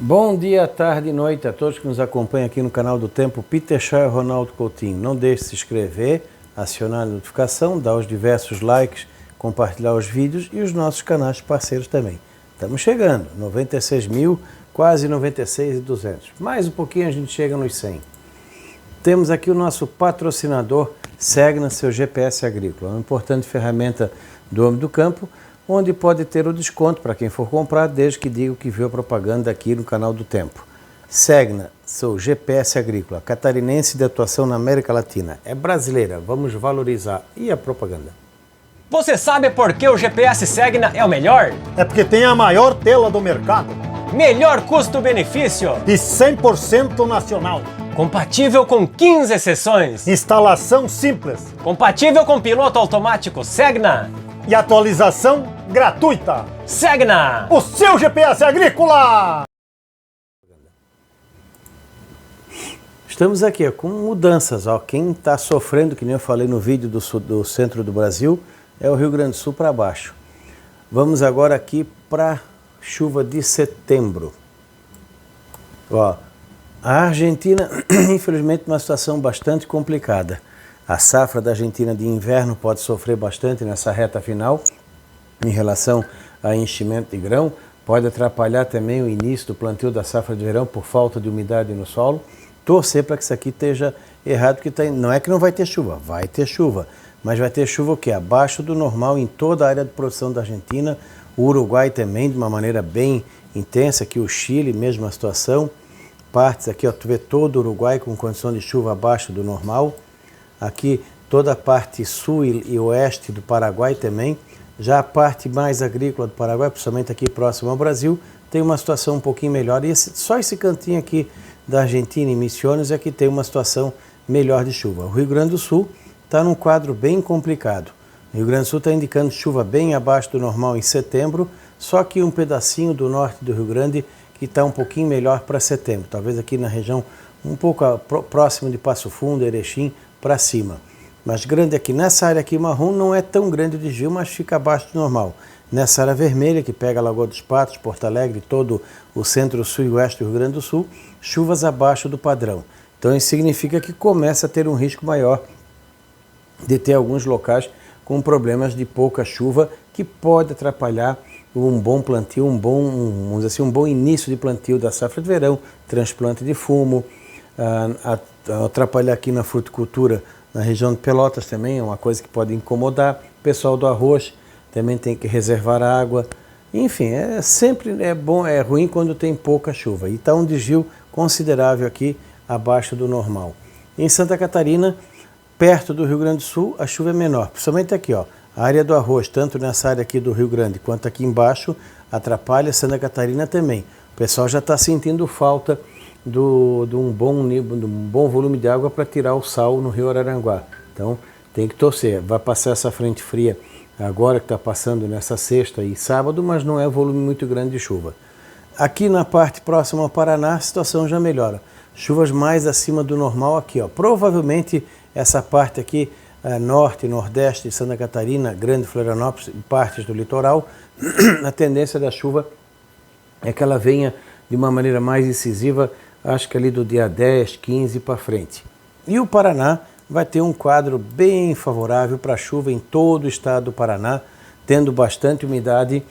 Bom dia, tarde e noite a todos que nos acompanham aqui no canal do Tempo. Peter Shaw e Ronaldo Coutinho. Não deixe de se inscrever, acionar a notificação, dar os diversos likes, compartilhar os vídeos e os nossos canais parceiros também. Estamos chegando, 96 mil, quase 96.200. Mais um pouquinho a gente chega nos 100. Temos aqui o nosso patrocinador Segna, seu GPS agrícola, uma importante ferramenta do homem do campo, onde pode ter o desconto para quem for comprar, desde que diga que viu a propaganda aqui no canal do Tempo. Segna, seu GPS agrícola, catarinense de atuação na América Latina. É brasileira, vamos valorizar. E a propaganda? Você sabe por que o GPS Segna é o melhor? É porque tem a maior tela do mercado. Melhor custo-benefício. E 100% nacional. Compatível com 15 seções. Instalação simples. Compatível com piloto automático Segna. E atualização gratuita. Segna! O seu GPS agrícola! Estamos aqui com mudanças. Quem está sofrendo, que nem eu falei no vídeo do centro do Brasil, é o Rio Grande do Sul para baixo. Vamos agora aqui para chuva de setembro. A Argentina, infelizmente, uma situação bastante complicada. A safra da Argentina de inverno pode sofrer bastante nessa reta final em relação a enchimento de grão, pode atrapalhar também o início do plantio da safra de verão por falta de umidade no solo. Torcer para que isso aqui esteja errado, porque não é que não vai ter chuva, vai ter chuva, mas vai ter chuva o quê? Abaixo do normal em toda a área de produção da Argentina, o Uruguai também de uma maneira bem intensa, aqui o Chile, mesma situação, partes aqui, tu vê todo o Uruguai com condição de chuva abaixo do normal. Aqui toda a parte sul e oeste do Paraguai também. Já a parte mais agrícola do Paraguai, principalmente aqui próximo ao Brasil, tem uma situação um pouquinho melhor. E só esse cantinho aqui da Argentina e Misiones é que tem uma situação melhor de chuva. O Rio Grande do Sul está num quadro bem complicado. O Rio Grande do Sul está indicando chuva bem abaixo do normal em setembro, só que um pedacinho do norte do Rio Grande que está um pouquinho melhor para setembro. Talvez aqui na região um pouco próximo de Passo Fundo, Erechim, para cima. Mas grande aqui, nessa área aqui marrom não é tão grande o desvio, mas fica abaixo do normal. Nessa área vermelha, que pega a Lagoa dos Patos, Porto Alegre, todo o centro, sul e oeste do Rio Grande do Sul, chuvas abaixo do padrão. Então isso significa que começa a ter um risco maior de ter alguns locais com problemas de pouca chuva, que pode atrapalhar um bom plantio, vamos dizer assim, um bom início de plantio da safra de verão, transplante de fumo, atrapalhar aqui na fruticultura, na região de Pelotas também, é uma coisa que pode incomodar. O pessoal do arroz também tem que reservar água. Enfim, sempre é ruim quando tem pouca chuva. E está um desvio considerável aqui abaixo do normal. Em Santa Catarina, perto do Rio Grande do Sul, a chuva é menor. Principalmente aqui, a área do arroz, tanto nessa área aqui do Rio Grande quanto aqui embaixo, atrapalha. Santa Catarina também. O pessoal já está sentindo falta de um bom volume de água para tirar o sal no Rio Araranguá. Então tem que torcer. Vai passar essa frente fria agora que está passando nessa sexta e sábado, mas não é volume muito grande de chuva. Aqui na parte próxima ao Paraná, a situação já melhora. Chuvas mais acima do normal aqui. Provavelmente essa parte aqui, norte e nordeste de Santa Catarina, Grande Florianópolis e partes do litoral, a tendência da chuva é que ela venha de uma maneira mais incisiva, acho que ali do dia 10, 15 para frente. E o Paraná vai ter um quadro bem favorável para chuva em todo o estado do Paraná, tendo bastante umidade,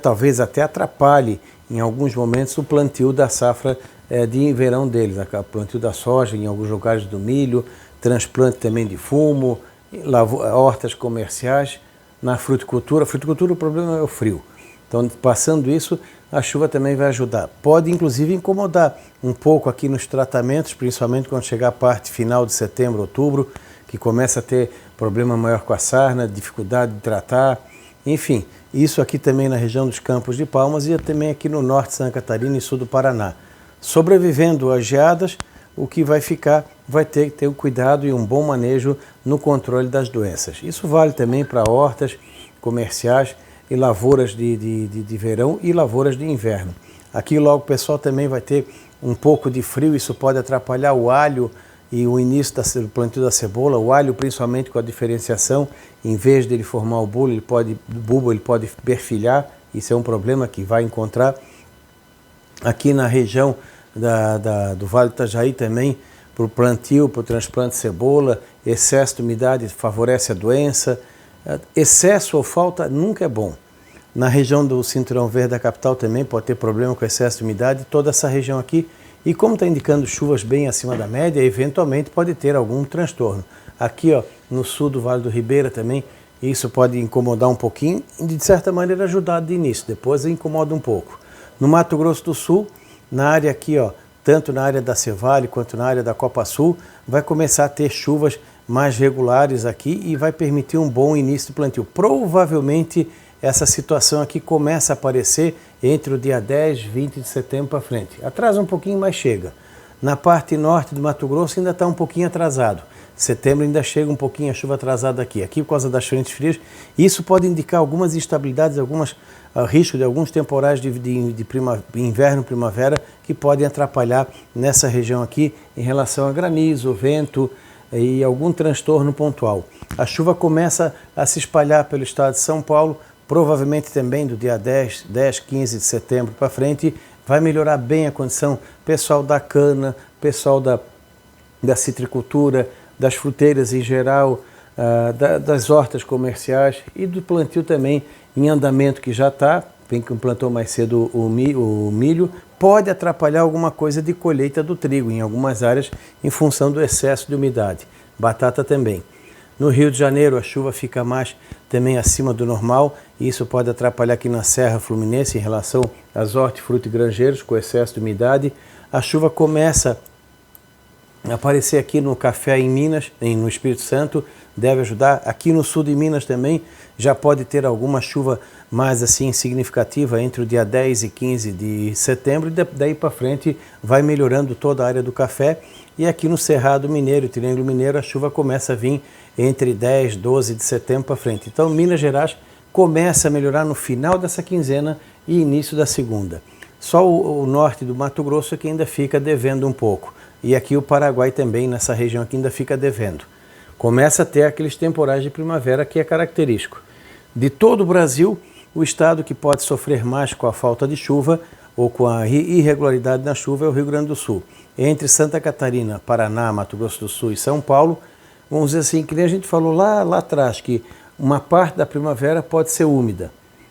talvez até atrapalhe em alguns momentos o plantio da safra de verão deles, o plantio da soja em alguns lugares do milho, transplante também de fumo, hortas comerciais, na fruticultura. A fruticultura, o problema é o frio. Então, passando isso, a chuva também vai ajudar. Pode, inclusive, incomodar um pouco aqui nos tratamentos, principalmente quando chegar a parte final de setembro, outubro, que começa a ter problema maior com a sarna, dificuldade de tratar. Enfim, isso aqui também na região dos Campos de Palmas e também aqui no norte de Santa Catarina e sul do Paraná. Sobrevivendo às geadas, o que vai ficar vai ter que ter o cuidado e um bom manejo no controle das doenças. Isso vale também para hortas comerciais e lavouras de verão e lavouras de inverno. Aqui logo o pessoal também vai ter um pouco de frio, isso pode atrapalhar o alho e o início do plantio da cebola. O alho, principalmente com a diferenciação, em vez de ele formar o bulbo, ele pode perfilhar, isso é um problema que vai encontrar. Aqui na região do Vale do Itajaí também, para o plantio, para o transplante de cebola, excesso de umidade favorece a doença. Excesso ou falta nunca é bom. Na região do Cinturão Verde da capital também pode ter problema com excesso de umidade, toda essa região aqui. E como está indicando chuvas bem acima da média, eventualmente pode ter algum transtorno. Aqui, ó, no sul do Vale do Ribeira também, isso pode incomodar um pouquinho e de certa maneira ajudar de início, depois incomoda um pouco. No Mato Grosso do Sul, na área aqui, ó, tanto na área da Cevale quanto na área da Copa Sul, vai começar a ter chuvas mais regulares aqui e vai permitir um bom início de plantio. Provavelmente essa situação aqui começa a aparecer entre o dia 10, 20 de setembro para frente. Atrasa um pouquinho, mas chega. Na parte norte do Mato Grosso ainda está um pouquinho atrasado. Setembro ainda chega um pouquinho a chuva atrasada aqui. Aqui por causa das frentes frias, isso pode indicar algumas instabilidades, risco de alguns temporais de inverno, primavera, que podem atrapalhar nessa região aqui em relação a granizo, vento e algum transtorno pontual. A chuva começa a se espalhar pelo estado de São Paulo, provavelmente também do dia 10, 15 de setembro para frente, vai melhorar bem a condição pessoal da cana, pessoal da citricultura, das fruteiras em geral, das hortas comerciais e do plantio também em andamento que já está, quem plantou mais cedo o milho, pode atrapalhar alguma coisa de colheita do trigo em algumas áreas em função do excesso de umidade. Batata também. No Rio de Janeiro a chuva fica mais também acima do normal e isso pode atrapalhar aqui na Serra Fluminense em relação às hortifruti e granjeiros com excesso de umidade. A chuva começa a aparecer aqui no café em Minas, no Espírito Santo, deve ajudar. Aqui no sul de Minas também já pode ter alguma chuva mais assim significativa entre o dia 10 e 15 de setembro e daí para frente vai melhorando toda a área do café. E aqui no Cerrado Mineiro e Triângulo Mineiro a chuva começa a vir entre 10 e 12 de setembro para frente. Então Minas Gerais começa a melhorar no final dessa quinzena e início da segunda. Só o norte do Mato Grosso que ainda fica devendo um pouco. E aqui o Paraguai também, nessa região aqui, ainda fica devendo. Começa a ter aqueles temporais de primavera que é característico. De todo o Brasil, o estado que pode sofrer mais com a falta de chuva ou com a irregularidade na chuva é o Rio Grande do Sul. Entre Santa Catarina, Paraná, Mato Grosso do Sul e São Paulo, vamos dizer assim, que nem a gente falou lá atrás, que uma parte da primavera pode ser úmida.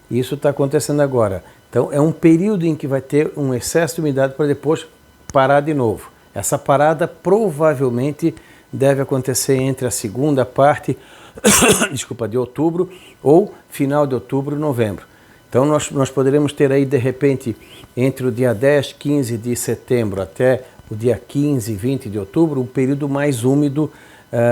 Isso está acontecendo agora. Então é um período em que vai ter um excesso de umidade para depois parar de novo. Essa parada provavelmente deve acontecer entre a segunda parte de outubro ou final de outubro, novembro. Então nós poderemos ter aí de repente entre o dia 10, 15 de setembro até o dia 15, 20 de outubro, um período mais úmido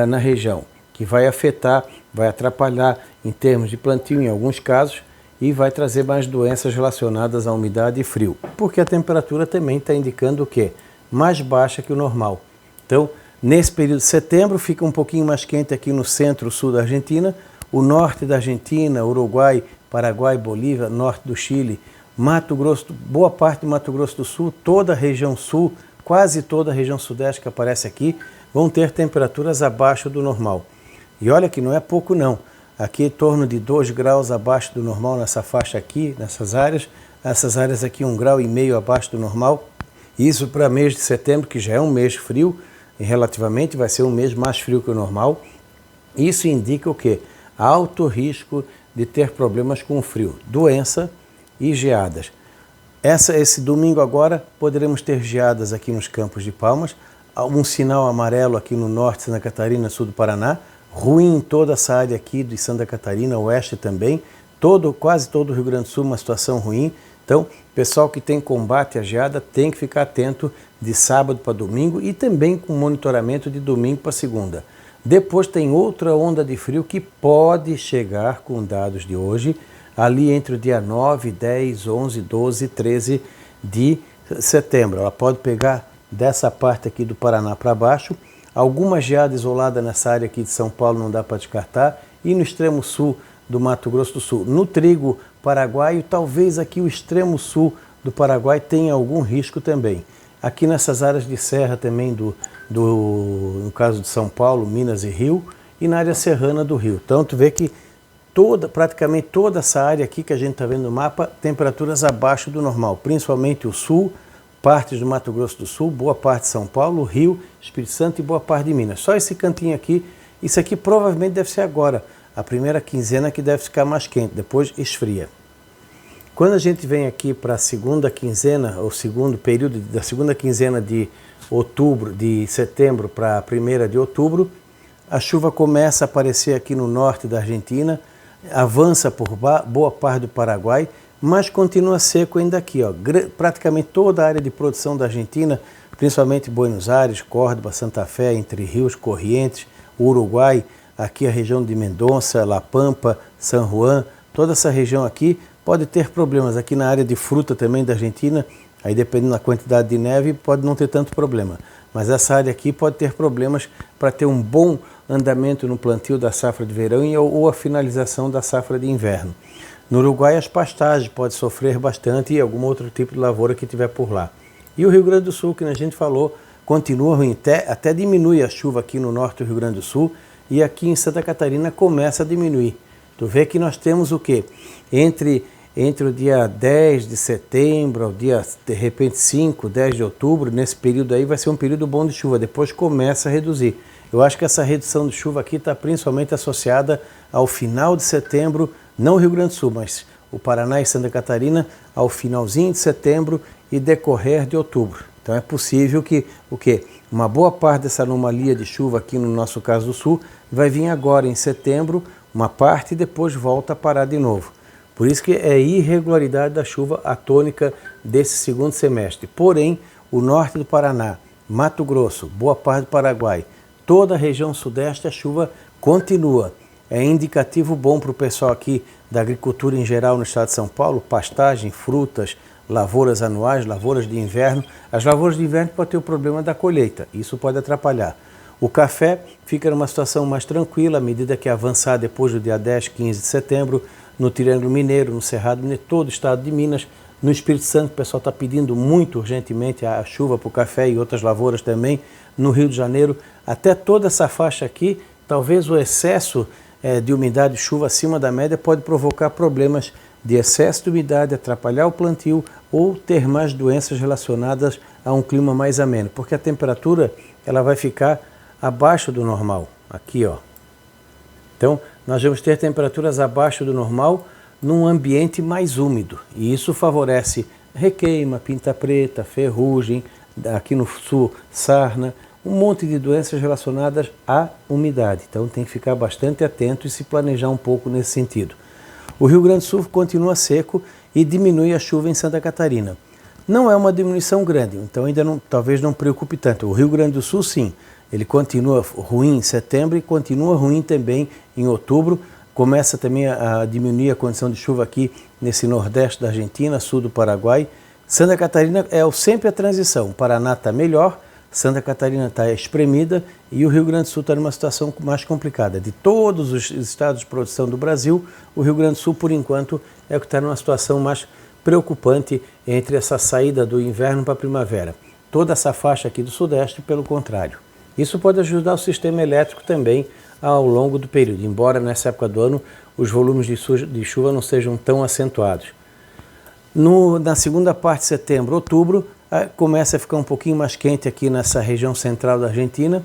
na região, que vai afetar, vai atrapalhar em termos de plantio em alguns casos e vai trazer mais doenças relacionadas à umidade e frio, porque a temperatura também está indicando o quê? Mais baixa que o normal. Então, nesse período de setembro, fica um pouquinho mais quente aqui no centro-sul da Argentina, o norte da Argentina, Uruguai, Paraguai, Bolívia, norte do Chile, Mato Grosso, boa parte do Mato Grosso do Sul, toda a região sul, quase toda a região sudeste que aparece aqui, vão ter temperaturas abaixo do normal. E olha que não é pouco não, aqui em torno de 2 graus abaixo do normal nessa faixa aqui, nessas áreas aqui 1,5 grau abaixo do normal. Isso para mês de setembro, que já é um mês frio, e relativamente vai ser um mês mais frio que o normal. Isso indica o quê? Alto risco de ter problemas com o frio, doença e geadas. Esse domingo agora poderemos ter geadas aqui nos Campos de Palmas, um sinal amarelo aqui no norte de Santa Catarina, sul do Paraná, ruim em toda essa área aqui de Santa Catarina, oeste também, quase todo o Rio Grande do Sul uma situação ruim. Então, pessoal que tem combate à geada tem que ficar atento de sábado para domingo e também com monitoramento de domingo para segunda. Depois tem outra onda de frio que pode chegar, com dados de hoje, ali entre o dia 9, 10, 11, 12 e 13 de setembro. Ela pode pegar dessa parte aqui do Paraná para baixo. Alguma geada isolada nessa área aqui de São Paulo não dá para descartar. E no extremo sul do Mato Grosso do Sul. No trigo paraguaio, talvez aqui o extremo sul do Paraguai tenha algum risco também. Aqui nessas áreas de serra também, no caso de São Paulo, Minas e Rio, e na área serrana do Rio. Então tu vê que praticamente toda essa área aqui que a gente está vendo no mapa, temperaturas abaixo do normal, principalmente o sul, partes do Mato Grosso do Sul, boa parte de São Paulo, Rio, Espírito Santo e boa parte de Minas. Só esse cantinho aqui, isso aqui provavelmente deve ser agora, a primeira quinzena que deve ficar mais quente, depois esfria. Quando a gente vem aqui para a segunda quinzena, ou segundo período da segunda quinzena de outubro, de setembro para a primeira de outubro, a chuva começa a aparecer aqui no norte da Argentina, avança por boa parte do Paraguai, mas continua seco ainda aqui, ó. Praticamente toda a área de produção da Argentina, principalmente Buenos Aires, Córdoba, Santa Fé, Entre Rios, Corrientes, Uruguai, aqui a região de Mendonça, La Pampa, San Juan, toda essa região aqui pode ter problemas. Aqui na área de fruta também da Argentina, aí dependendo da quantidade de neve, pode não ter tanto problema. Mas essa área aqui pode ter problemas para ter um bom andamento no plantio da safra de verão ou a finalização da safra de inverno. No Uruguai, as pastagens podem sofrer bastante e algum outro tipo de lavoura que tiver por lá. E o Rio Grande do Sul, que a gente falou, continua ruim, até diminui a chuva aqui no norte do Rio Grande do Sul e aqui em Santa Catarina começa a diminuir. Tu vê que nós temos o quê? Entre o dia 10 de setembro ao dia, de repente, 5, 10 de outubro, nesse período aí vai ser um período bom de chuva, depois começa a reduzir. Eu acho que essa redução de chuva aqui está principalmente associada ao final de setembro, não o Rio Grande do Sul, mas o Paraná e Santa Catarina, ao finalzinho de setembro e decorrer de outubro. Então é possível que uma boa parte dessa anomalia de chuva aqui no nosso caso do Sul vai vir agora em setembro, uma parte e depois volta a parar de novo. Por isso que é irregularidade da chuva a tônica desse segundo semestre. Porém, o norte do Paraná, Mato Grosso, boa parte do Paraguai, toda a região sudeste, a chuva continua. É indicativo bom para o pessoal aqui da agricultura em geral no estado de São Paulo, pastagem, frutas, lavouras anuais, lavouras de inverno. As lavouras de inverno podem ter o problema da colheita, isso pode atrapalhar. O café fica numa situação mais tranquila à medida que avançar depois do dia 10, 15 de setembro, no Triângulo Mineiro, no Cerrado Mineiro, todo o estado de Minas. No Espírito Santo, o pessoal está pedindo muito urgentemente a chuva para o café e outras lavouras também. No Rio de Janeiro, até toda essa faixa aqui, talvez o excesso de umidade e chuva acima da média pode provocar problemas de excesso de umidade, atrapalhar o plantio ou ter mais doenças relacionadas a um clima mais ameno, porque a temperatura ela vai ficar abaixo do normal, aqui ó. Então, nós vamos ter temperaturas abaixo do normal num ambiente mais úmido, e isso favorece requeima, pinta preta, ferrugem, aqui no sul, sarna, um monte de doenças relacionadas à umidade. Então tem que ficar bastante atento e se planejar um pouco nesse sentido. O Rio Grande do Sul continua seco e diminui a chuva em Santa Catarina. Não é uma diminuição grande, então ainda não, talvez não preocupe tanto. O Rio Grande do Sul, sim, ele continua ruim em setembro e continua ruim também em outubro. Começa também a diminuir a condição de chuva aqui nesse nordeste da Argentina, sul do Paraguai. Santa Catarina é sempre a transição. O Paraná está melhor, Santa Catarina está espremida e o Rio Grande do Sul está numa situação mais complicada. De todos os estados de produção do Brasil, o Rio Grande do Sul, por enquanto, é o que está numa situação mais preocupante entre essa saída do inverno para a primavera. Toda essa faixa aqui do sudeste, pelo contrário. Isso pode ajudar o sistema elétrico também ao longo do período, embora nessa época do ano os volumes de chuva não sejam tão acentuados. Na segunda parte de setembro, outubro, começa a ficar um pouquinho mais quente aqui nessa região central da Argentina,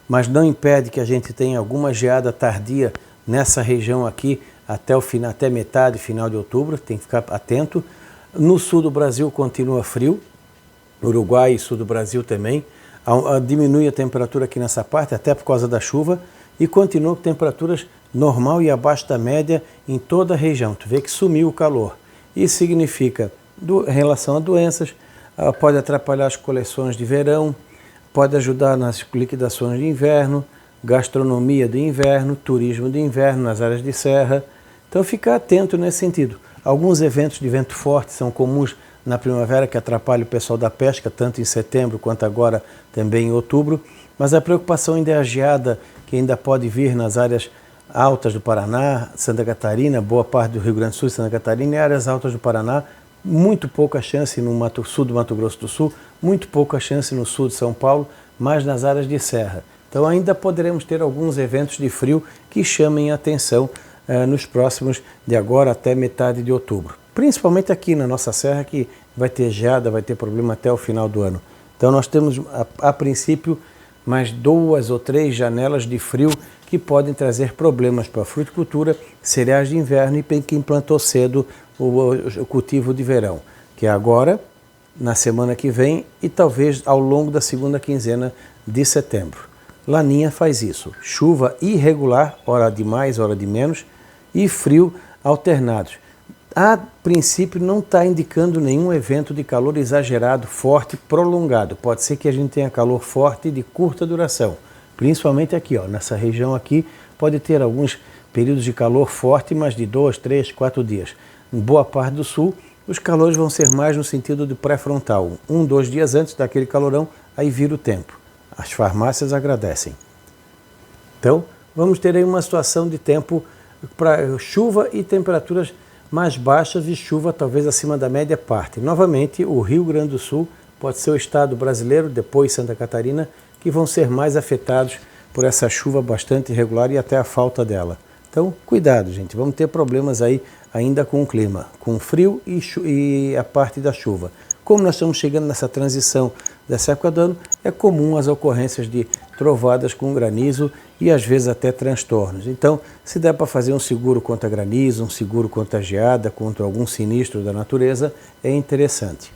mas não impede que a gente tenha alguma geada tardia nessa região aqui até metade, final de outubro, tem que ficar atento. No sul do Brasil continua frio, Uruguai e sul do Brasil também, diminui a temperatura aqui nessa parte, até por causa da chuva, e continua com temperaturas normal e abaixo da média em toda a região. Tu vê que sumiu o calor. Isso significa, em relação a doenças, pode atrapalhar as coleções de verão, pode ajudar nas liquidações de inverno, gastronomia de inverno, turismo de inverno nas áreas de serra. Então ficar atento nesse sentido. Alguns eventos de vento forte são comuns na primavera que atrapalham o pessoal da pesca, tanto em setembro quanto agora também em outubro, mas a preocupação ainda é a geada que ainda pode vir nas áreas altas do Paraná, Santa Catarina, boa parte do Rio Grande do Sul e Santa Catarina e áreas altas do Paraná, muito pouca chance no sul do Mato Grosso do Sul, muito pouca chance no sul de São Paulo, mas nas áreas de serra. Então ainda poderemos ter alguns eventos de frio que chamem a atenção nos próximos de agora até metade de outubro. principalmente aqui na nossa serra, que vai ter geada, vai ter problema até o final do ano. Então nós temos, a princípio, mais 2 ou 3 janelas de frio que podem trazer problemas para a fruticultura, cereais de inverno e para quem plantou cedo o cultivo de verão, que é agora, na semana que vem e talvez ao longo da segunda quinzena de setembro. Laninha faz isso, chuva irregular, hora de mais, hora de menos, e frio alternados. A princípio não está indicando nenhum evento de calor exagerado, forte, prolongado. Pode ser que a gente tenha calor forte de curta duração, principalmente aqui, ó, nessa região aqui, pode ter alguns períodos de calor forte, mas de 2, 3, 4 dias. Em boa parte do sul, os calores vão ser mais no sentido de pré-frontal. 1, 2 dias antes daquele calorão, aí vira o tempo. As farmácias agradecem. Então, vamos ter aí uma situação de tempo para chuva e temperaturas mais baixas e chuva talvez acima da média parte. Novamente, o Rio Grande do Sul pode ser o estado brasileiro, depois Santa Catarina, que vão ser mais afetados por essa chuva bastante irregular e até a falta dela. Então, cuidado, gente, vamos ter problemas aí ainda com o clima, com frio e a parte da chuva. Como nós estamos chegando nessa transição dessa época do ano, é comum as ocorrências de trovadas com granizo e às vezes até transtornos. Então, se der para fazer um seguro contra granizo, um seguro contra geada, contra algum sinistro da natureza, é interessante.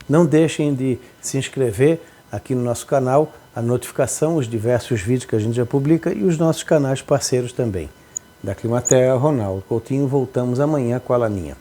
Não deixem de se inscrever aqui no nosso canal, a notificação, os diversos vídeos que a gente já publica e os nossos canais parceiros também. Da Climaterra, Ronaldo Coutinho, voltamos amanhã com a Laninha.